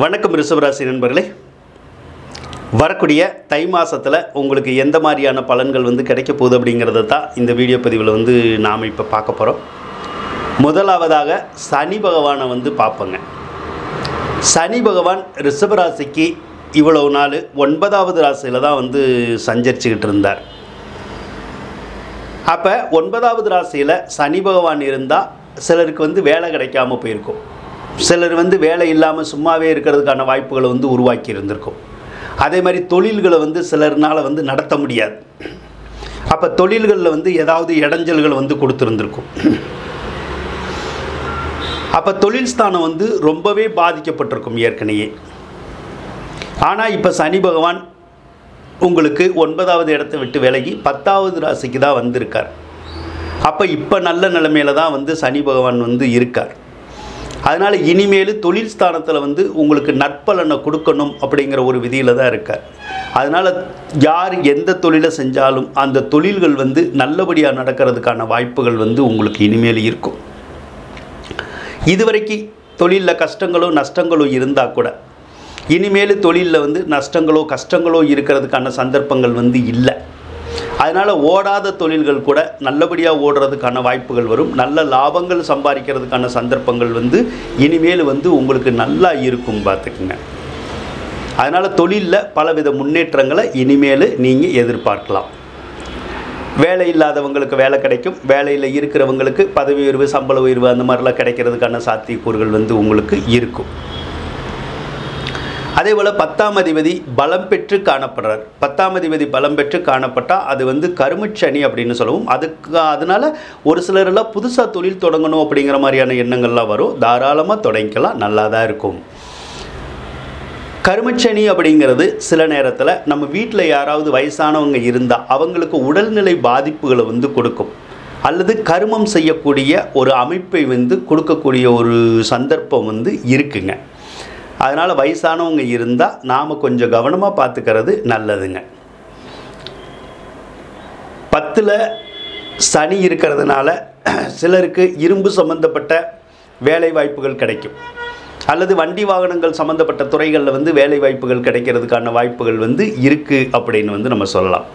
வணக்கம் ரிஷபராசி நண்பர்களே. வரக்கூடிய தை மாதத்தில் உங்களுக்கு எந்த மாதிரியான பலன்கள் கிடைக்க போகுது அப்படிங்கிறத தான் இந்த வீடியோ பதிவில் நாம் இப்போ பார்க்க போகிறோம். முதலாவதாக சனி பகவானை பார்ப்போங்க. சனி பகவான் ரிஷபராசிக்கு இவ்வளவு நாள் 9வது ராசியில் தான் சஞ்சரிச்சுக்கிட்டு இருந்தார். அப்போ 9வது ராசியில் சனி பகவான் இருந்தால் சிலருக்கு வேலை கிடைக்காம போயிருக்கும். சிலர் வேலை இல்லாமல் சும்மாவே இருக்கிறதுக்கான வாய்ப்புகளை உருவாக்கி இருந்திருக்கும். அதே மாதிரி தொழில்களை சிலர்னால் நடத்த முடியாது. அப்போ தொழில்களில் ஏதாவது இடைஞ்சல்களை கொடுத்துருந்துருக்கும். அப்போ தொழில் ஸ்தானம் ரொம்பவே பாதிக்கப்பட்டிருக்கும் ஏற்கனவே. ஆனால் இப்போ சனி பகவான் உங்களுக்கு 9வது இடத்தை விட்டு விலகி 10வது ராசிக்கு தான் வந்திருக்கார். அப்போ இப்போ நல்ல நிலைமையில் தான் சனி பகவான் இருக்கார். அதனால் இனிமேல் தொழில் ஸ்தானத்தில் உங்களுக்கு நற்பலனை கொடுக்கணும் அப்படிங்கிற ஒரு விதியில் தான் இருக்கார். அதனால் யார் எந்த தொழிலை செஞ்சாலும் அந்த தொழில்கள் நல்லபடியாக நடக்கிறதுக்கான வாய்ப்புகள் உங்களுக்கு இனிமேல் இருக்கும். இதுவரைக்கும் தொழிலில் கஷ்டங்களோ நஷ்டங்களோ இருந்தால் கூட இனிமேல் தொழிலில் நஷ்டங்களோ கஷ்டங்களோ இருக்கிறதுக்கான சந்தர்ப்பங்கள் இல்லை. அதனால் ஓடாத தொழில்கள் கூட நல்லபடியாக ஓடுறதுக்கான வாய்ப்புகள் வரும். நல்ல லாபங்கள் சம்பாதிக்கிறதுக்கான சந்தர்ப்பங்கள் இனிமேல் உங்களுக்கு நல்லா இருக்கும் பார்த்துக்குங்க. அதனால் தொழிலில் பலவித முன்னேற்றங்களை இனிமேல் நீங்கள் எதிர்பார்க்கலாம். வேலை இல்லாதவங்களுக்கு வேலை கிடைக்கும். வேலையில் இருக்கிறவங்களுக்கு பதவி உயர்வு சம்பள உயர்வு அந்த மாதிரிலாம் கிடைக்கிறதுக்கான சாத்தியக்கூறுகள் உங்களுக்கு இருக்கும். அதே போல் 10ஆம் அதிபதி பலம் பெற்று காணப்படுறார். 10ஆம் அதிபதி பலம் பெற்று காணப்பட்டால் அது கருமச்சனி அப்படின்னு சொல்லுவோம். அதனால் ஒரு சிலரெல்லாம் புதுசாக தொழில் தொடங்கணும் அப்படிங்கிற மாதிரியான எண்ணங்கள்லாம் வரும். தாராளமாக தொடங்கிக்கலாம், நல்லா தான் இருக்கும். கருமச்சனி அப்படிங்கிறது சில நேரத்தில் நம்ம வீட்டில் யாராவது வயசானவங்க இருந்தால் அவங்களுக்கு உடல்நிலை பாதிப்புகளை கொடுக்கும். அல்லது கருமம் செய்யக்கூடிய ஒரு அமைப்பை கொடுக்கக்கூடிய ஒரு சந்தர்ப்பம் இருக்குங்க. அதனால் வயசானவங்க இருந்தால் நாம் கொஞ்சம் கவனமாக பார்த்துக்கிறது நல்லதுங்க. 10ல் சனி இருக்கிறதுனால சிலருக்கு இரும்பு சம்பந்தப்பட்ட வேலை வாய்ப்புகள் கிடைக்கும். அல்லது வண்டி வாகனங்கள் சம்மந்தப்பட்ட துறைகளில் வேலை வாய்ப்புகள் கிடைக்கிறதுக்கான வாய்ப்புகள் இருக்குது அப்படின்னு நம்ம சொல்லலாம்.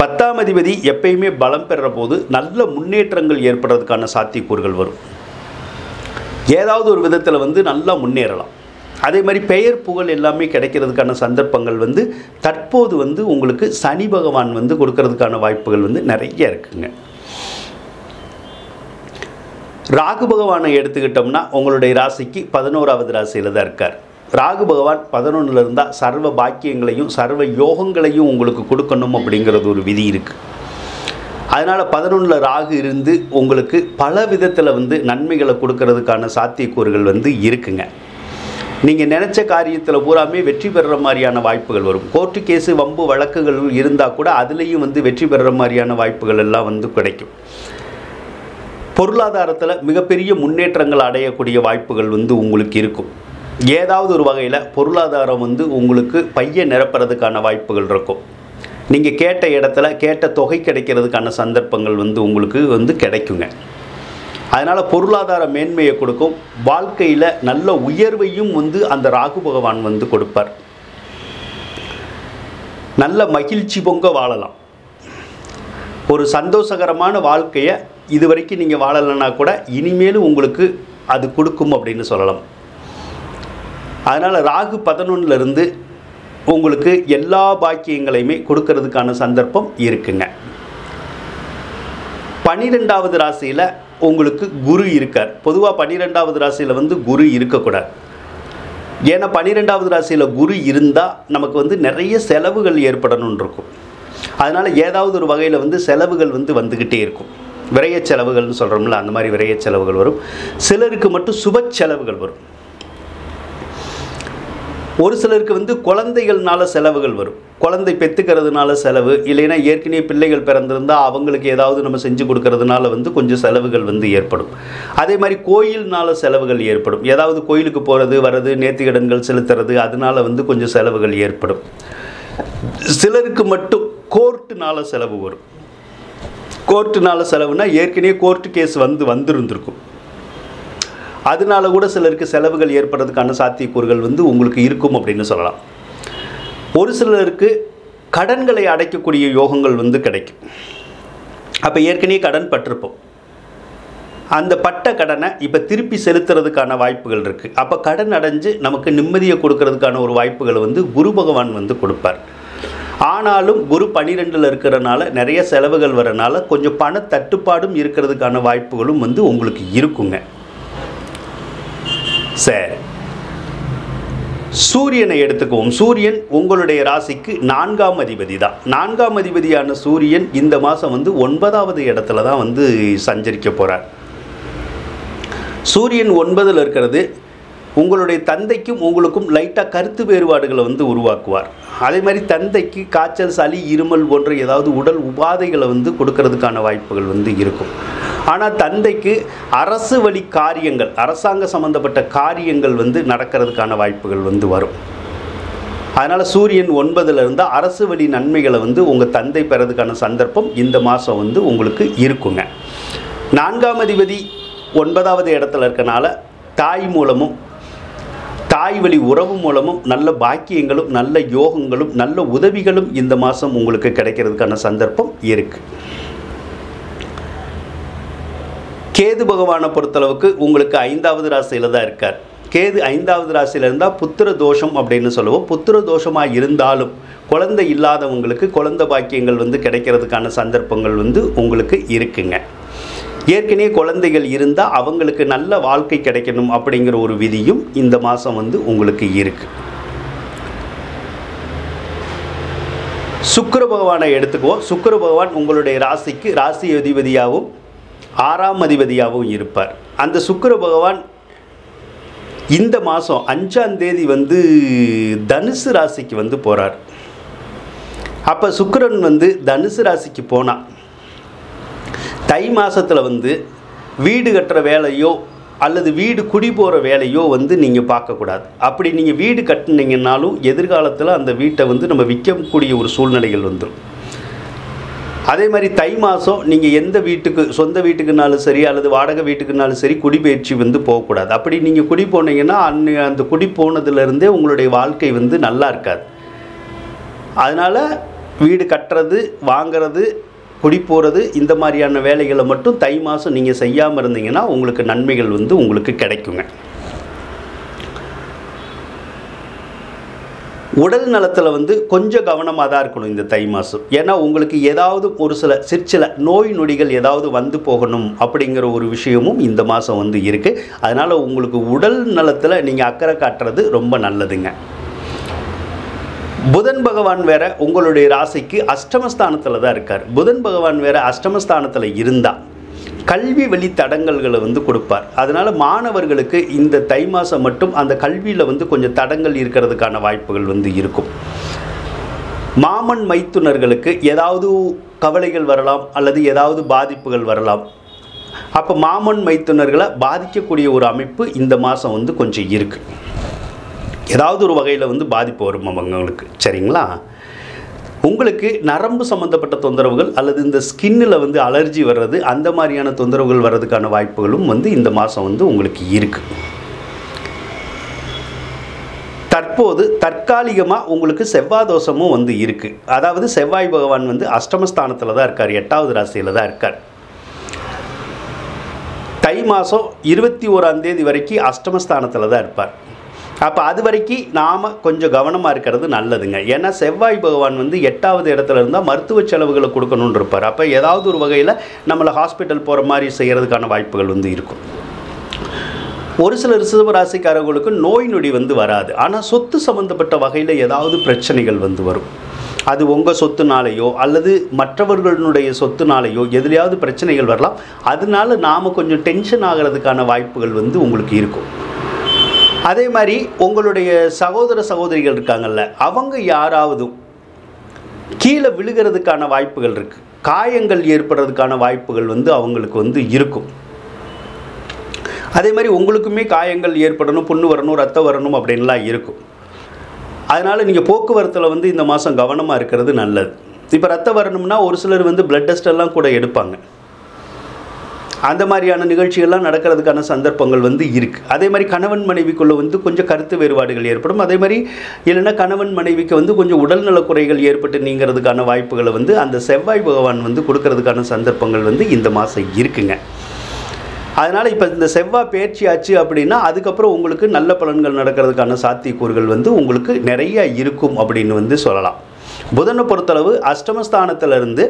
10ஆம் அதிபதி எப்பயுமே பலம் பெறுற போது நல்ல முன்னேற்றங்கள் ஏற்படுறதுக்கான சாத்தியக்கூறுகள் வரும். ஏதாவது ஒரு விதத்தில் நல்லா முன்னேறலாம். அதே மாதிரி பெயர் புகழ் எல்லாமே கிடைக்கிறதுக்கான சந்தர்ப்பங்கள் தற்போது உங்களுக்கு சனி பகவான் கொடுக்கறதுக்கான வாய்ப்புகள் நிறைய இருக்குங்க. ராகு பகவானை எடுத்துக்கிட்டோம்னா உங்களுடைய ராசிக்கு 11வது ராசியில் தான் இருக்கார். ராகு பகவான் 11ல் இருந்தால் சர்வ பாக்கியங்களையும் சர்வ யோகங்களையும் உங்களுக்கு கொடுக்கணும் அப்படிங்கிறது ஒரு விதி இருக்குது. அதனால் 11ல் ராகு இருந்து உங்களுக்கு பல விதத்தில் நன்மைகளை கொடுக்கறதுக்கான சாத்தியக்கூறுகள் இருக்குங்க. நீங்கள் நினச்ச காரியத்தில் பூராமே வெற்றி பெறுற மாதிரியான வாய்ப்புகள் வரும். கோர்ட்டு கேஸு வம்பு வழக்குகள் இருந்தால் கூட அதுலேயும் வெற்றி பெறுற மாதிரியான வாய்ப்புகள் எல்லாம் கிடைக்கும். பொருளாதாரத்தில் மிகப்பெரிய முன்னேற்றங்கள் அடையக்கூடிய வாய்ப்புகள் உங்களுக்கு இருக்கும். ஏதாவது ஒரு வகையில் பொருளாதாரம் உங்களுக்கு பையை நிரப்புறதுக்கான வாய்ப்புகள் இருக்கும். நீங்கள் கேட்ட இடத்துல கேட்ட தொகை கிடைக்கிறதுக்கான சந்தர்ப்பங்கள் உங்களுக்கு கிடைக்குங்க. அதனால் பொருளாதார மேன்மையை கொடுக்கும். வாழ்க்கையில் நல்ல உயர்வையும் அந்த ராகு பகவான் கொடுப்பார். நல்ல மகிழ்ச்சி பொங்க வாழலாம். ஒரு சந்தோஷகரமான வாழ்க்கையை இதுவரைக்கும் நீங்கள் வாழலைன்னா கூட இனிமேலும் உங்களுக்கு அது கொடுக்கும் அப்படின்னு சொல்லலாம். அதனால் ராகு 11ல் இருந்து உங்களுக்கு எல்லா பாக்கியங்களையுமே கொடுக்கறதுக்கான சந்தர்ப்பம் இருக்குங்க. 12வது ராசியில் உங்களுக்கு குரு இருக்கார். பொதுவாக 12வது ராசியில் குரு இருக்கக்கூடாது. ஏன்னா 12வது ராசியில் குரு இருந்தால் நமக்கு நிறைய செலவுகள் ஏற்படணும்னு இருக்கும். அதனால் ஏதாவது ஒரு வகையில் செலவுகள் வந்துக்கிட்டே இருக்கும். விரைய செலவுகள்னு சொல்கிறோம்ல, அந்த மாதிரி விரைய செலவுகள் வரும். சிலருக்கு மட்டும் சுப செலவுகள் வரும். ஒரு சிலருக்கு குழந்தைகள்னால செலவுகள் வரும். குழந்தை பெற்றுக்கிறதுனால செலவு, இல்லைன்னா ஏற்கனவே பிள்ளைகள் பிறந்திருந்தால் அவங்களுக்கு ஏதாவது நம்ம செஞ்சு கொடுக்கறதுனால கொஞ்சம் செலவுகள் ஏற்படும். அதே மாதிரி கோயில்னால செலவுகள் ஏற்படும். ஏதாவது கோயிலுக்கு போகிறது வர்றது நேர்த்திக்கடன்கள் செலுத்துறது அதனால கொஞ்சம் செலவுகள் ஏற்படும். சிலருக்கு மட்டும் கோர்ட்டுனால செலவு வரும். கோர்ட்டுனால செலவுனா ஏற்கனவே கோர்ட்டு கேஸ் வந்திருந்திருக்கும். அதனால கூட சிலருக்கு செலவுகள் ஏற்படுறதுக்கான சாத்தியக்கூறுகள் வந்து உங்களுக்கு இருக்கும் அப்படின்னு சொல்லலாம். ஒரு சிலருக்கு கடன்களை அடைக்கக்கூடிய யோகங்கள் வந்து கிடைக்கும். அப்போ ஏற்கனவே கடன் பட்டிருப்போம், அந்த பட்ட கடனை இப்போ திருப்பி செலுத்துறதுக்கான வாய்ப்புகள் இருக்குது. அப்போ கடன் அடைஞ்சு நமக்கு நிம்மதியை கொடுக்கறதுக்கான ஒரு வாய்ப்புகளை வந்து குரு பகவான் வந்து கொடுப்பார். ஆனாலும் குரு 12ல் இருக்கிறனால நிறைய செலவுகள் வரனால கொஞ்சம் பண தட்டுப்பாடும் இருக்கிறதுக்கான வாய்ப்புகளும் வந்து உங்களுக்கு இருக்குங்க. சரி, சூரியனை எடுத்துக்குவோம். சூரியன் உங்களுடைய ராசிக்கு 4ஆம் அதிபதி தான். 4ஆம் அதிபதியான சூரியன் இந்த மாதம் வந்து 9வது இடத்துல தான் வந்து சஞ்சரிக்க போகிறார். சூரியன் 9ல் இருக்கிறது உங்களுடைய தந்தைக்கும் உங்களுக்கும் லைட்டாக கருத்து வேறுபாடுகளை வந்து உருவாக்குவார். அதே மாதிரி தந்தைக்கு காய்ச்சல், சளி, இருமல் போன்ற ஏதாவது உடல் உபாதைகளை வந்து கொடுக்கறதுக்கான வாய்ப்புகள் வந்து இருக்கும். ஆனால் தந்தைக்கு அரசு வழி காரியங்கள், அரசாங்க சம்பந்தப்பட்ட காரியங்கள் வந்து நடக்கிறதுக்கான வாய்ப்புகள் வந்து வரும். அதனால் சூரியன் 9ல் இருந்தால் அரசு வழி நன்மைகளை வந்து உங்கள் தந்தை பெறதுக்கான சந்தர்ப்பம் இந்த மாதம் வந்து உங்களுக்கு இருக்குங்க. 4ஆம் அதிபதி 9வது இடத்துல இருக்கனால தாய் மூலமும் தாய் வழி உறவு மூலமும் நல்ல பாக்கியங்களும் நல்ல யோகங்களும் நல்ல உதவிகளும் இந்த மாதம் உங்களுக்கு கிடைக்கிறதுக்கான சந்தர்ப்பம் இருக்குது. கேது பகவானை பொறுத்தளவுக்கு உங்களுக்கு 5வது ராசியில் தான் இருக்கார். கேது 5வது ராசியில் இருந்தால் புத்திர தோஷம் அப்படின்னு சொல்லுவோம். புத்திர தோஷமாக இருந்தாலும் குழந்தை இல்லாதவங்களுக்கு குழந்தை பாக்கியங்கள் வந்து கிடைக்கிறதுக்கான சந்தர்ப்பங்கள் வந்து உங்களுக்கு இருக்குங்க. ஏற்கனவே குழந்தைகள் இருந்தால் அவங்களுக்கு நல்ல வாழ்க்கை கிடைக்கணும் அப்படிங்கிற ஒரு விதியும் இந்த மாதம் வந்து உங்களுக்கு இருக்குது. சுக்கிர பகவானை எடுத்துக்குவோம். சுக்கிர பகவான் உங்களுடைய ராசிக்கு ராசி அதிபதியாகவும் 6ஆம் அதிபதியாகவும் இருப்பார். அந்த சுக்கிர பகவான் இந்த மாதம் 5ஆம் தேதி வந்து தனுசு ராசிக்கு வந்து போகிறார். அப்போ சுக்கிரன் வந்து தனுசு ராசிக்கு போனால் தை மாதத்தில் வந்து வீடு கட்டுற வேலையோ அல்லது வீடு குடி போகிற வேலையோ வந்து நீங்கள் பார்க்கக்கூடாது. அப்படி நீங்கள் வீடு கட்டினீங்கன்னாலும் எதிர்காலத்தில் அந்த வீட்டை வந்து நம்ம விற்கக்கூடிய ஒரு சூழ்நிலைகள் வந்துடும். அதே மாதிரி தை மாதம் நீங்கள் எந்த வீட்டுக்கு, சொந்த வீட்டுக்குனாலும் சரி அல்லது வாடகை வீட்டுக்குனாலும் சரி குடிபெயர்ச்சி வந்து போகக்கூடாது. அப்படி நீங்கள் குடி போனீங்கன்னா அந்த குடி போனதுலேருந்தே உங்களுடைய வாழ்க்கை வந்து நல்லா இருக்காது. அதனால் வீடு கட்டுறது, வாங்கிறது, குடி போகிறது இந்த மாதிரியான வேலைகளை மட்டும் தை மாதம் நீங்கள் செய்யாமல் இருந்தீங்கன்னா உங்களுக்கு நன்மைகள் வந்து உங்களுக்கு கிடைக்குங்க. உடல் நலத்தில் வந்து கொஞ்சம் கவனமாக தான் இருக்கணும் இந்த தை மாதம். ஏன்னா உங்களுக்கு ஏதாவது ஒரு சில நோய் நொடிகள் ஏதாவது வந்து போகணும் அப்படிங்கிற ஒரு விஷயமும் இந்த மாதம் வந்து இருக்குது. அதனால் உங்களுக்கு உடல் நலத்தில் நீங்கள் அக்கறை காட்டுறது ரொம்ப நல்லதுங்க. புதன் பகவான் வேற உங்களுடைய ராசிக்கு அஷ்டமஸ்தானத்தில் தான் இருக்கார். புதன் பகவான் வேற அஷ்டமஸ்தானத்தில் இருந்தால் கல்வி வழி தடங்கல்களை வந்து கொடுப்பார். அதனால் மாணவர்களுக்கு இந்த தை மாதம் மட்டும் அந்த கல்வியில் வந்து கொஞ்சம் தடங்கள் இருக்கிறதுக்கான வாய்ப்புகள் வந்து இருக்கும். மாமன் மைத்துனர்களுக்கு ஏதாவது கவலைகள் வரலாம் அல்லது ஏதாவது பாதிப்புகள் வரலாம். அப்போ மாமன் மைத்துனர்களை பாதிக்கக்கூடிய ஒரு அமைப்பு இந்த மாதம் வந்து கொஞ்சம் இருக்குது. ஏதாவது ஒரு வகையில் வந்து பாதிப்பு வரும் அவங்களுக்கு. சரிங்களா? உங்களுக்கு நரம்பு சம்மந்தப்பட்ட தொந்தரவுகள் அல்லது இந்த ஸ்கின்னில் வந்து அலர்ஜி வர்றது, அந்த மாதிரியான தொந்தரவுகள் வர்றதுக்கான வாய்ப்புகளும் வந்து இந்த மாதம் வந்து உங்களுக்கு இருக்குது. தற்போது தற்காலிகமாக உங்களுக்கு செவ்வாய் தோஷமும் வந்து இருக்குது. அதாவது செவ்வாய் பகவான் வந்து அஷ்டமஸ்தானத்தில் தான் இருக்கார், 8வது ராசியில் தான் இருக்கார். தை மாதம் 21ஆம் தேதி வரைக்கும் அஷ்டமஸ்தானத்தில் தான் இருப்பார். அப்போ அது வரைக்கும் நாம் கொஞ்சம் கவனமாக இருக்கிறது நல்லதுங்க. ஏன்னா செவ்வாய் பகவான் வந்து 8வது இடத்துல இருந்தால் மருத்துவ செலவுகளை கொடுக்கணுன்னு இருப்பார். அப்போ ஏதாவது ஒரு வகையில் நம்மளை ஹாஸ்பிட்டல் போகிற மாதிரி செய்கிறதுக்கான வாய்ப்புகள் வந்து இருக்கும். ஒரு சில ரிஷப ராசிக்காரர்களுக்கு நோய் நொடி வந்து வராது. ஆனால் சொத்து சம்மந்தப்பட்ட வகையில் ஏதாவது பிரச்சனைகள் வந்து வரும். அது உங்கள் சொத்துனாலேயோ அல்லது மற்றவர்களுடைய சொத்துனாலேயோ எதுலையாவது பிரச்சனைகள் வரலாம். அதனால நாம் கொஞ்சம் டென்ஷன் ஆகிறதுக்கான வாய்ப்புகள் வந்து உங்களுக்கு இருக்கும். அதே மாதிரி உங்களுடைய சகோதர சகோதரிகள் இருக்காங்கல்ல, அவங்க யாராவது கீழே விழுகிறதுக்கான வாய்ப்புகள் இருக்குது. காயங்கள் ஏற்படுறதுக்கான வாய்ப்புகள் வந்து அவங்களுக்கு வந்து இருக்கும். அதே மாதிரி உங்களுக்குமே காயங்கள் ஏற்படணும், புண்ணு வரணும், ரத்தம் வரணும் அப்படின்லாம் இருக்கும். அதனால் நீங்கள் போக்குவரத்தில் வந்து இந்த மாதம் கவனமாக இருக்கிறது நல்லது. இப்போ ரத்தம் வரணும்னா ஒரு சிலர் வந்து பிளட் டெஸ்ட் எல்லாம் கூட எடுப்பாங்க. அந்த மாதிரியான நிகழ்ச்சிகள்லாம் நடக்கிறதுக்கான சந்தர்ப்பங்கள் வந்து இருக்குது. அதே மாதிரி கணவன் மனைவிக்குள்ளே வந்து கொஞ்சம் கருத்து வேறுபாடுகள் ஏற்படும். அதே மாதிரி இல்லைன்னா கணவன் மனைவிக்கு வந்து கொஞ்சம் உடல்நலக் குறைகள் ஏற்பட்டு நீங்கிறதுக்கான வாய்ப்புகளை வந்து அந்த செவ்வாய் பகவான் வந்து கொடுக்கறதுக்கான சந்தர்ப்பங்கள் வந்து இந்த மாதம் இருக்குங்க. அதனால் இப்போ இந்த செவ்வாய் பயிற்சி ஆச்சு அப்படின்னா அதுக்கப்புறம் உங்களுக்கு நல்ல பலன்கள் நடக்கிறதுக்கான சாத்தியக்கூறுகள் வந்து உங்களுக்கு நிறைய இருக்கும் அப்படின்னு வந்து சொல்லலாம். புதனை பொறுத்தளவு அஷ்டமஸ்தானத்திலிருந்து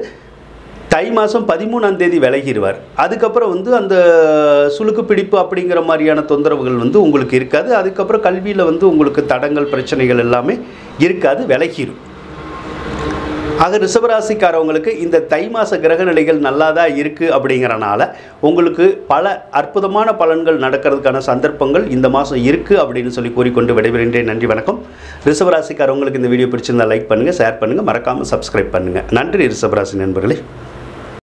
தை மாதம் 13ஆம் தேதி விலகிடுவார். அதுக்கப்புறம் வந்து அந்த சுளுக்கு பிடிப்பு அப்படிங்கிற மாதிரியான தொந்தரவுகள் வந்து உங்களுக்கு இருக்காது. அதுக்கப்புறம் கல்வியில் வந்து உங்களுக்கு தடங்கள் பிரச்சனைகள் எல்லாமே இருக்காது, விலகிடும். ஆக ரிஷபராசிக்காரவங்களுக்கு இந்த தை மாத கிரக நிலைகள் நல்லா தான் இருக்குது. அப்படிங்கிறனால உங்களுக்கு பல அற்புதமான பலன்கள் நடக்கிறதுக்கான சந்தர்ப்பங்கள் இந்த மாதம் இருக்குது அப்படின்னு சொல்லி கூறிக்கொண்டு விடைபெறுகின்றேன். நன்றி, வணக்கம். ரிஷபராசிக்காரவங்களுக்கு இந்த வீடியோ பிடிச்சிருந்தால் லைக் பண்ணுங்கள், ஷேர் பண்ணுங்கள், மறக்காமல் சப்ஸ்கிரைப் பண்ணுங்கள். நன்றி ரிஷபராசி நண்பர்களே.